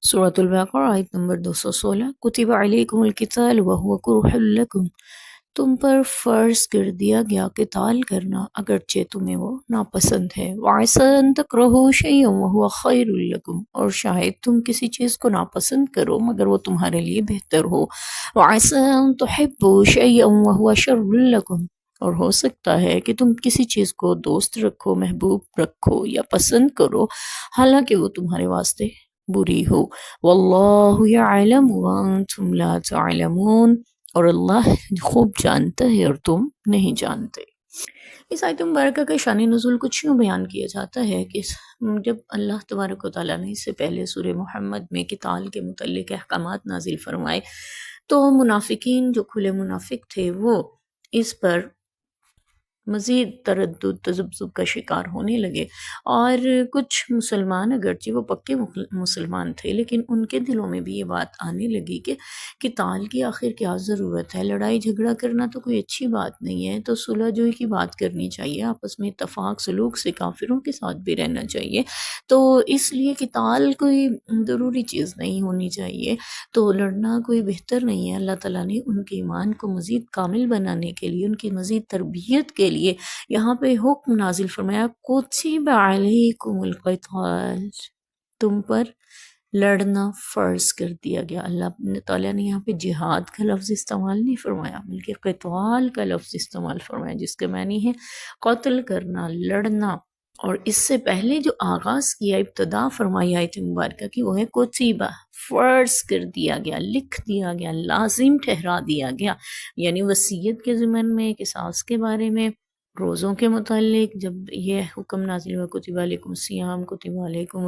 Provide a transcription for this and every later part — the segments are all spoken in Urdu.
سورۃ البقرہ آیت نمبر 216 کتب علیکم القتال وہو کرہ لکم، تم پر فرض کر دیا گیا قتال کرنا اگرچہ تمہیں وہ ناپسند ہے۔ وعسیٰ ان تکرہوا شیئا وہو خیر لکم، اور شاید تم کسی چیز کو ناپسند کرو مگر وہ تمہارے لیے بہتر ہو۔ وعسیٰ ان تحبوا شیئا وہو شر لکم، اور ہو سکتا ہے کہ تم کسی چیز کو دوست رکھو، محبوب رکھو یا پسند کرو حالانکہ وہ تمہارے واسطے بری ہو۔ واللہ یعلم وانتم لا تعلمون، اور اللہ خوب جانتا ہے اور تم نہیں جانتے۔ اس آیت مبارکہ کا شان نزول کچھ یوں بیان کیا جاتا ہے کہ جب اللہ تبارک و تعالیٰ نے اس سے پہلے سورہ محمد میں قتال کے متعلق احکامات نازل فرمائے تو منافقین جو کھلے منافق تھے وہ اس پر مزید تردد تذبذب کا شکار ہونے لگے، اور کچھ مسلمان اگرچہ وہ پکے مسلمان تھے لیکن ان کے دلوں میں بھی یہ بات آنے لگی کہ قتال کی آخر کیا ضرورت ہے، لڑائی جھگڑا کرنا تو کوئی اچھی بات نہیں ہے، تو صلح جوئی کی بات کرنی چاہیے، آپس میں اتفاق سلوک سے کافروں کے ساتھ بھی رہنا چاہیے، تو اس لیے قتال کوئی ضروری چیز نہیں ہونی چاہیے، تو لڑنا کوئی بہتر نہیں ہے۔ اللہ تعالیٰ نے ان کے ایمان کو مزید کامل بنانے کے لیے، ان کی مزید تربیت کے لیے یہاں پہ حکم نازل فرمایا کتب علیکم القتال، تم پر لڑنا فرض کر دیا گیا۔ اللہ تعالیٰ نے یہاں پہ جہاد کا لفظ استعمال نہیں فرمایا بلکہ قتال کا لفظ استعمال فرمایا، جس کے معنی ہے قتل کرنا، لڑنا۔ اور اس سے پہلے جو آغاز کیا، ابتدا فرمائی آیت مبارکہ کی، وہ ہے کتبہ، فرض کر دیا گیا، لکھ دیا گیا، لازم ٹھہرا دیا گیا، یعنی وصیت کے ضمن میں، قصاص کے بارے میں، روزوں کے متعلق جب یہ حکم نازل ہوا کتب علیکم الصیام، کتب علیکم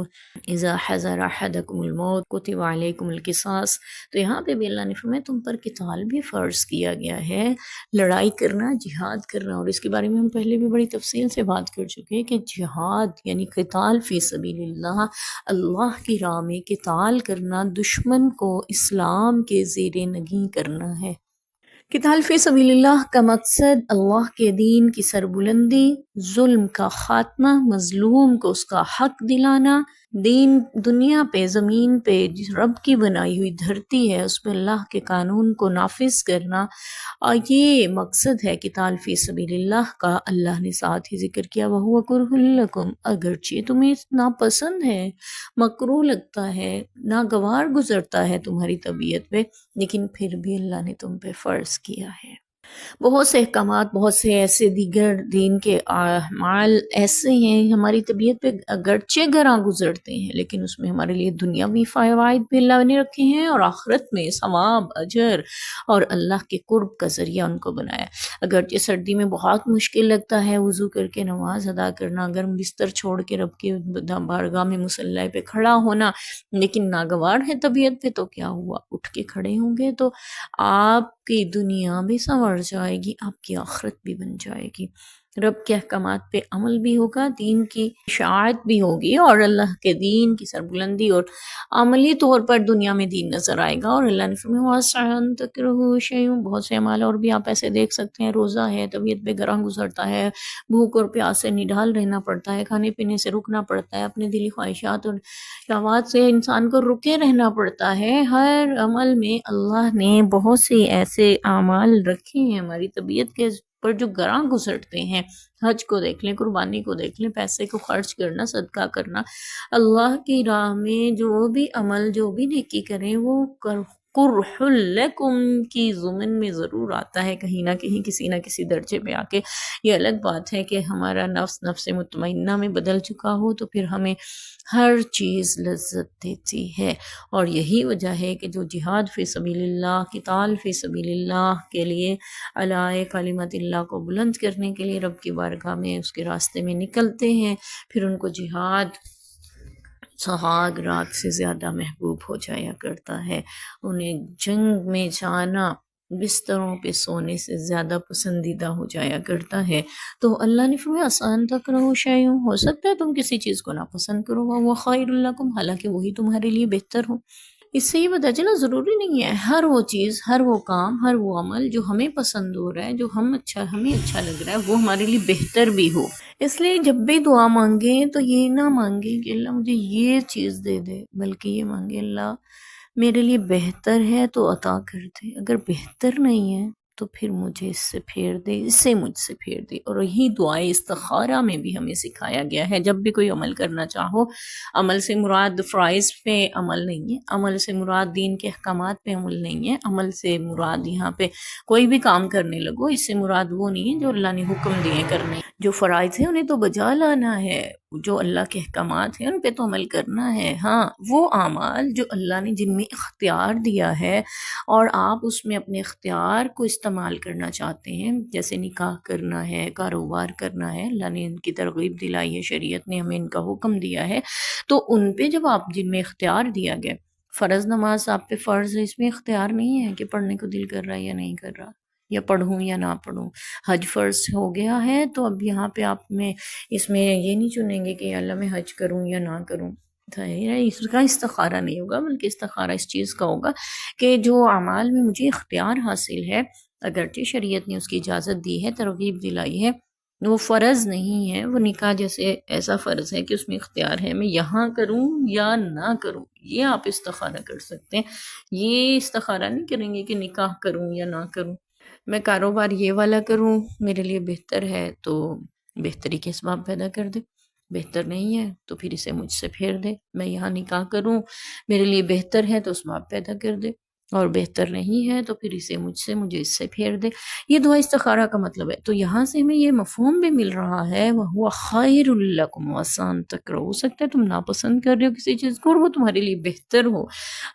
اذا حضر احدکم الموت، کتب علیکم القصاص، تو یہاں پہ بھی اللہ نے فرمایا تم پر قتال بھی فرض کیا گیا ہے، لڑائی کرنا، جہاد کرنا۔ اور اس کے بارے میں ہم پہلے بھی بڑی تفصیل سے بات کر چکے ہیں کہ جہاد یعنی قتال فی سبیل اللہ، اللہ کی راہ میں قتال کرنا، دشمن کو اسلام کے زیر نگیں کرنا ہے۔ قتال فی سبیل اللہ کا مقصد اللہ کے دین کی سربلندی، ظلم کا خاتمہ، مظلوم کو اس کا حق دلانا، دین دنیا پہ، زمین پہ جس رب کی بنائی ہوئی دھرتی ہے اس پہ اللہ کے قانون کو نافذ کرنا، اور یہ مقصد ہے قتال فی سبیل اللہ کا۔ اللہ نے ساتھ ہی ذکر کیا وَهُوَ كُرْهٌ لَكُمْ، اگرچہ تمہیں ناپسند ہے، مکروہ لگتا ہے، ناگوار گزرتا ہے تمہاری طبیعت پہ، لیکن پھر بھی اللہ نے تم پہ فرض کیا ہے۔ بہت سے احکامات، بہت سے ایسے دیگر دین کے اعمال ایسے ہیں ہماری طبیعت پہ اگرچہ گراں گزرتے ہیں لیکن اس میں ہمارے لیے دنیاوی فوائد بھی اللہ نے رکھے ہیں اور آخرت میں ثواب، اجر اور اللہ کے قرب کا ذریعہ ان کو بنایا۔ اگرچہ سردی میں بہت مشکل لگتا ہے وضو کر کے نماز ادا کرنا، گرم بستر چھوڑ کے رب کے بارگاہ میں مصلی پہ کھڑا ہونا، لیکن ناگوار ہے طبیعت پہ تو کیا ہوا، اٹھ کے کھڑے ہوں گے تو آپ کی دنیا بھی سنور جائے گی، آپ کی آخرت بھی بن جائے گی، رب کے احکامات پہ عمل بھی ہوگا، دین کی اشاعت بھی ہوگی اور اللہ کے دین کی سربلندی اور عملی طور پر دنیا میں دین نظر آئے گا۔ اور اللہ نے فرمایا وَعَسَىٰ أَن تَكْرَهُوا شَيْئًا، بہت سے اعمال اور بھی آپ ایسے دیکھ سکتے ہیں، روزہ ہے، طبیعت پہ گراں گزرتا ہے، بھوک اور پیاس سے نڈھال رہنا پڑتا ہے، کھانے پینے سے رکنا پڑتا ہے، اپنے دلی خواہشات اور شہوات سے انسان کو رکے رہنا پڑتا ہے۔ ہر عمل میں اللہ نے بہت سے ایسے اعمال رکھے ہیں ہماری طبیعت کے پر جو گراں گزرتے ہیں، حج کو دیکھ لیں، قربانی کو دیکھ لیں، پیسے کو خرچ کرنا، صدقہ کرنا، اللہ کی راہ میں جو بھی عمل، جو بھی نیکی کریں وہ کرہ لکم کی ضمن میں ضرور آتا ہے کہیں نہ کہیں، کسی نہ کسی درجے پہ آ کے۔ یہ الگ بات ہے کہ ہمارا نفس مطمئنہ میں بدل چکا ہو تو پھر ہمیں ہر چیز لذت دیتی ہے، اور یہی وجہ ہے کہ جو جہاد فی سبیل اللہ، قتال فی سبیل اللہ کے لیے، اعلی کلمت اللہ کو بلند کرنے کے لیے رب کی بارگاہ میں اس کے راستے میں نکلتے ہیں، پھر ان کو جہاد سہاگ رات سے زیادہ محبوب ہو جایا کرتا ہے، انہیں جنگ میں جانا بستروں پہ سونے سے زیادہ پسندیدہ ہو جایا کرتا ہے۔ تو اللہ نے فرمایا آسان تکرہوا شیئا، ہو سکتا ہے تم کسی چیز کو ناپسند کرو، وہ خیر لکم، حالانکہ وہی تمہارے لیے بہتر ہو۔ اس سے یہ پتہ چلا ضروری نہیں ہے ہر وہ چیز، ہر وہ کام، ہر وہ عمل جو ہمیں پسند ہو رہا ہے، جو ہمیں اچھا لگ رہا ہے، وہ ہمارے لیے بہتر بھی ہو۔ اس لیے جب بھی دعا مانگیں تو یہ نہ مانگیں کہ اللہ مجھے یہ چیز دے دے، بلکہ یہ مانگیں اللہ میرے لیے بہتر ہے تو عطا کر دے، اگر بہتر نہیں ہے تو پھر مجھے اس سے پھیر دے، اس سے مجھ سے پھیر دے۔ اور یہی دعائے استخارہ میں بھی ہمیں سکھایا گیا ہے۔ جب بھی کوئی عمل کرنا چاہو، عمل سے مراد فرائض پہ عمل نہیں ہے، عمل سے مراد دین کے احکامات پہ عمل نہیں ہے، عمل سے مراد یہاں پہ کوئی بھی کام کرنے لگو، اس سے مراد وہ نہیں ہے جو اللہ نے حکم دیے کرنے، جو فرائض ہیں انہیں تو بجا لانا ہے، جو اللہ کے احکامات ہیں ان پہ تو عمل کرنا ہے۔ ہاں وہ اعمال جو اللہ نے جن میں اختیار دیا ہے اور آپ اس میں اپنے اختیار کو استعمال کرنا چاہتے ہیں، جیسے نکاح کرنا ہے، کاروبار کرنا ہے، اللہ نے ان کی ترغیب دلائی ہے، شریعت نے ہمیں ان کا حکم دیا ہے، تو ان پہ جب آپ جن میں اختیار دیا گیا، فرض نماز آپ پہ فرض ہے، اس میں اختیار نہیں ہے کہ پڑھنے کو دل کر رہا ہے یا نہیں کر رہا، یا پڑھوں یا نہ پڑھوں۔ حج فرض ہو گیا ہے تو اب یہاں پہ آپ میں اس میں یہ نہیں چنیں گے کہ اللہ میں حج کروں یا نہ کروں، اس کا استخارہ نہیں ہوگا، بلکہ استخارہ اس چیز کا ہوگا کہ جو اعمال میں مجھے اختیار حاصل ہے، اگرچہ شریعت نے اس کی اجازت دی ہے، ترغیب دلائی ہے، وہ فرض نہیں ہے، وہ نکاح جیسے ایسا فرض ہے کہ اس میں اختیار ہے میں یہاں کروں یا نہ کروں، یہ آپ استخارہ کر سکتے ہیں۔ یہ استخارہ نہیں کریں گے کہ نکاح کروں یا نہ کروں، میں کاروبار یہ والا کروں میرے لیے بہتر ہے تو بہتری کے اسباب پیدا کر دے، بہتر نہیں ہے تو پھر اسے مجھ سے پھیر دے، میں یہاں نکاح کروں میرے لیے بہتر ہے تو اسباب پیدا کر دے، اور بہتر نہیں ہے تو پھر اسے مجھے اس سے پھیر دے۔ یہ دعا استخارہ کا مطلب ہے۔ تو یہاں سے ہمیں یہ مفہوم بھی مل رہا ہے وَهُوَ خَيْرٌ لَكُمْ وَآسَانُ تَكْرَهُ، ہو سکتا ہے تم ناپسند کر رہے ہو کسی چیز کو اور وہ تمہارے لیے بہتر ہو،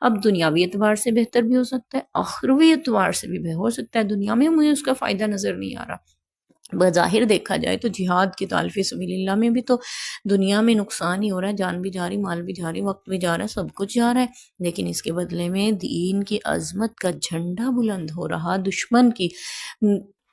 اب دنیاوی اعتبار سے بہتر بھی ہو سکتا ہے، آخروی اعتبار سے بھی ہو سکتا ہے، دنیا میں مجھے اس کا فائدہ نظر نہیں آ رہا، بظاہر دیکھا جائے تو جہاد کی فی سبیل اللہ میں بھی تو دنیا میں نقصان ہی ہو رہا ہے، جان بھی جا رہی، مال بھی جا رہی، وقت بھی جا رہا ہے، سب کچھ جا رہا ہے، لیکن اس کے بدلے میں دین کی عظمت کا جھنڈا بلند ہو رہا، دشمن کی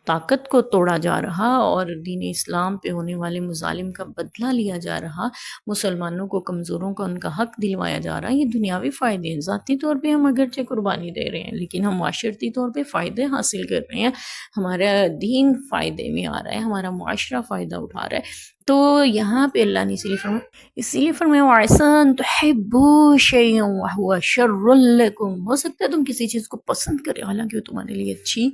طاقت کو توڑا جا رہا اور دین اسلام پہ ہونے والے مظالم کا بدلہ لیا جا رہا، مسلمانوں کو، کمزوروں کو ان کا حق دلوایا جا رہا۔ یہ دنیاوی فائدے ہیں، ذاتی طور پہ ہم اگرچہ قربانی دے رہے ہیں لیکن ہم معاشرتی طور پہ فائدے حاصل کر رہے ہیں، ہمارا دین فائدے میں آ رہا ہے، ہمارا معاشرہ فائدہ اٹھا رہا ہے۔ تو یہاں پہ اللہ نے اسی لیے فرمایا وَعَسَىٰ أَن تُحِبُّوا شَيْئًا وَهُوَ شَرٌّ لَكُمْ، ہو سکتا ہے تم کسی چیز کو پسند کرے حالانکہ وہ تمہارے لیے اچھی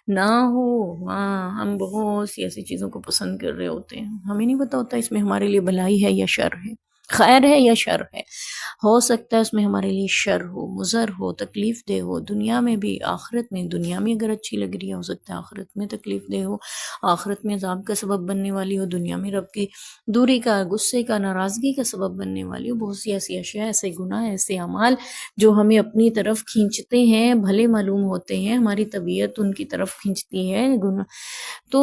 نہ ہو۔ ہاں ہم بہت سی ایسی چیزوں کو پسند کر رہے ہوتے ہیں، ہمیں نہیں پتا ہوتا اس میں ہمارے لیے بھلائی ہے یا شر ہے، خیر ہے یا شر ہے، ہو سکتا ہے اس میں ہمارے لیے شر ہو، مضر ہو، تکلیف دہ ہو، دنیا میں بھی آخرت میں، دنیا میں اگر اچھی لگ رہی ہے ہو سکتا ہے آخرت میں تکلیف دہ ہو، آخرت میں عذاب کا سبب بننے والی ہو، دنیا میں رب کی دوری کا، غصے کا، ناراضگی کا سبب بننے والی ہو۔ بہت سی ایسی اشیاء، ایسے گناہ، ایسے اعمال جو ہمیں اپنی طرف کھینچتے ہیں، بھلے معلوم ہوتے ہیں، ہماری طبیعت ان کی طرف کھینچتی ہے گناہ، تو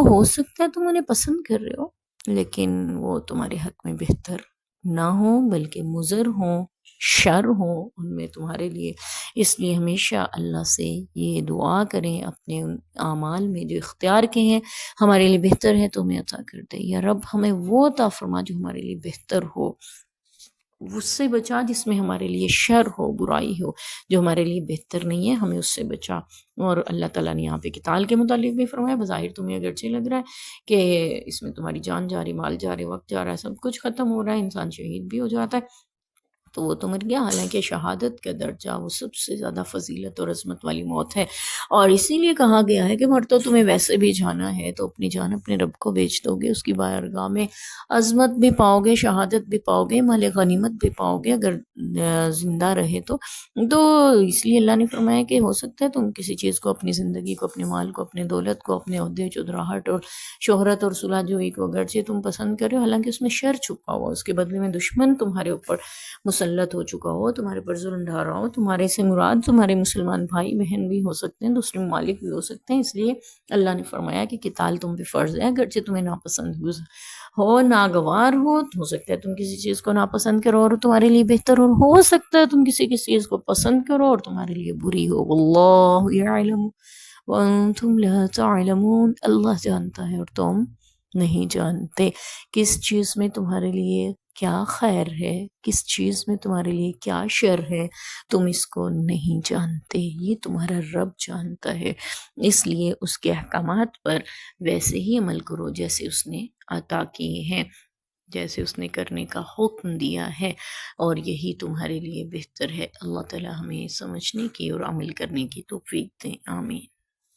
ہو سکتا ہے تم انہیں پسند کر رہے ہو لیکن وہ تمہارے حق میں بہتر نہ ہو بلکہ مضر ہوں، شر ہوں ان میں تمہارے لیے۔ اس لیے ہمیشہ اللہ سے یہ دعا کریں اپنے ان اعمال میں جو اختیار کے ہیں ہمارے لیے بہتر ہے تو ہمیں عطا کر دے، یا رب ہمیں وہ عطا فرما جو ہمارے لیے بہتر ہو، اس سے بچا جس میں ہمارے لیے شر ہو، برائی ہو، جو ہمارے لیے بہتر نہیں ہے ہمیں اس سے بچا۔ اور اللہ تعالیٰ نے یہاں پہ قتال کے متعلق بھی فرمایا، بظاہر تمہیں اگرچہ لگ رہا ہے کہ اس میں تمہاری جان جا رہی، مال جا رہے، وقت جا رہا ہے، سب کچھ ختم ہو رہا ہے، انسان شہید بھی ہو جاتا ہے تو وہ تو مر گیا، حالانکہ شہادت کا درجہ وہ سب سے زیادہ فضیلت اور عظمت والی موت ہے، اور اسی لیے کہا گیا ہے کہ مر تو تمہیں ویسے بھی جانا ہے تو اپنی جان اپنے رب کو بیچ دو گے، اس کی بارگاہ میں عظمت بھی پاؤ گے، شہادت بھی پاؤ گے، مال غنیمت بھی پاؤ گے اگر زندہ رہے تو اس لیے اللہ نے فرمایا کہ ہو سکتا ہے تم کسی چیز کو، اپنی زندگی کو، اپنے مال کو، اپنے دولت کو، اپنے عہدے چودراہٹ اور شہرت اور صلح جوئی کو اگرچہ تم پسند کرے ہو، حالانکہ اس میں شر چھپا ہوا، اس کے بدلے میں دشمن تمہارے اوپر مسلط ہو چکا ہو، تمہارے پر ظلم ڈھا رہا ہو، تمہارے سے مراد تمہارے مسلمان بھائی بہن بھی ہو سکتے ہیں، دوسرے ممالک بھی ہو سکتے ہیں، اس لیے اللہ نے فرمایا کہ قتال تم پہ فرض ہے، اگرچہ تمہیں ناپسند ہو، ناگوار ہو سکتا ہے تم کسی چیز کو ناپسند کرو اور تمہارے لیے بہتر ہو سکتا ہے تم کسی چیز کو پسند کرو اور تمہارے لیے بری ہو، واللہ یعلم وانتم لا تعلمون، اللہ جانتا ہے اور تم نہیں جانتے کس چیز میں تمہارے لیے کیا خیر ہے، کس چیز میں تمہارے لیے کیا شر ہے، تم اس کو نہیں جانتے، یہ تمہارا رب جانتا ہے۔ اس لیے اس کے احکامات پر ویسے ہی عمل کرو جیسے اس نے عطا کیے ہیں، جیسے اس نے کرنے کا حکم دیا ہے، اور یہی تمہارے لیے بہتر ہے۔ اللہ تعالی ہمیں سمجھنے کی اور عمل کرنے کی توفیق دیں، آمین۔